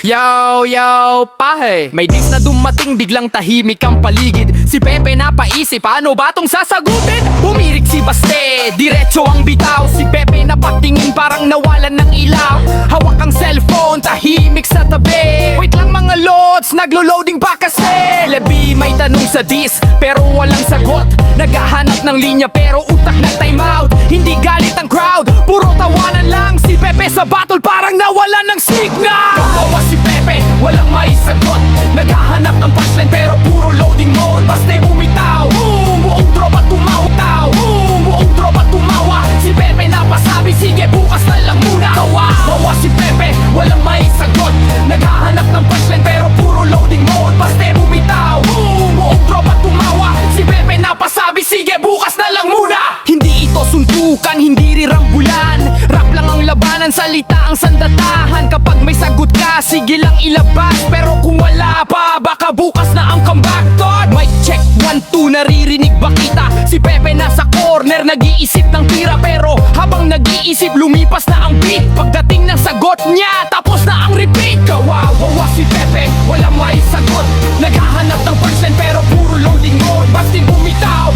Yo, yo, pahe. May dis na dumating, biglang tahimik ang paligid. Si Pepe napaisip, paano ba tong sasagutin? Bumirik si Baste, diretso ang bitaw. Si Pepe napatingin, parang nawalan ng ilaw. Hawak ang cellphone, tahimik sa tabi. Wait lang mga lods, naglo-loading pa kasi. Lebi may tanong sa dis, pero walang sagot. Naghahanap ng linya, pero utak na time out. Hindi galit ang crowd, puro tawanan lang. Si Pepe sa battle, parang nawalan ng signal. Kawawa si Pepe, walang maisagot. Naghahanap ng punchline, pero puro loading mode. Baste bumitaw, buong tropa tumawtaw. Buong tropa tumawa. Si Pepe napasabi, sige bukas na lang muna. Kawawa si Pepe, walang maisagot. Naghahanap ng punchline, pero puro loading mode. Baste bumitaw, buong tropa tumawa. Si Pepe napasabi, sige bukas na lang muna. Hindi ito suntukan, hindi rirambulan. Rap lang ang labanan, salita ang sandatahan. Kapag may sagot ka, sige lang ilabas. Pero kung wala pa, baka bukas na ang comeback thought. Mic check, 1, 2, naririnig ba kita? Si Pepe nasa corner, nag-iisip ng tira. Pero habang nag-iisip, lumipas na ang beat. Pagdating ng sagot niya, tapos na ang repeat. Kawawa si Pepe, walang maisagot. Naghahanap ng punchline, pero puro loading mode. Basting bumitaw,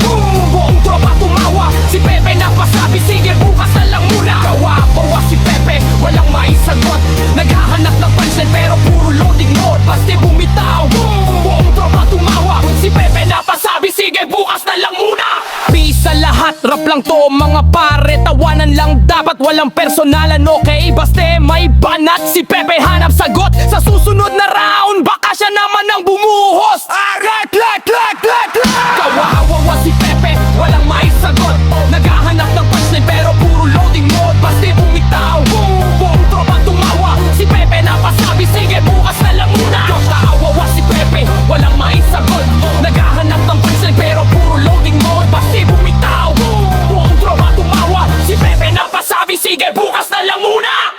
buong tropa tumawa. Si Pepe napasabi, sige bukas na lang muna. Kawawa si Pepe, walang maisagot. Naghahanap ng punchline, pero puro loading mode. Basting bumitaw, buong tropa tumawa. Si Pepe napasabi, sige bukas na lang muna. Peace sa lahat, rap lang to mga pare. Tawanan lang dapat, walang personalan, okay? Baste may banat, si Pepe hanap sagot. Sa susunod na round, baka siya naman ang bumuhos. Alright, kawawa si Pepe, walang maisagot. Naghahanap ng punchline, pero puro loading mode. Baste bumitaw, buong tropa tumawa. Si Pepe napasabi, sige bukas na lang muna. Kawawa si Pepe, walang maisagot. Naghahanap ng punchline, pero puro loading mode. Baste bumitaw, buong tropa tumawa. Si Pepe napasabi, sige bukas na lang muna.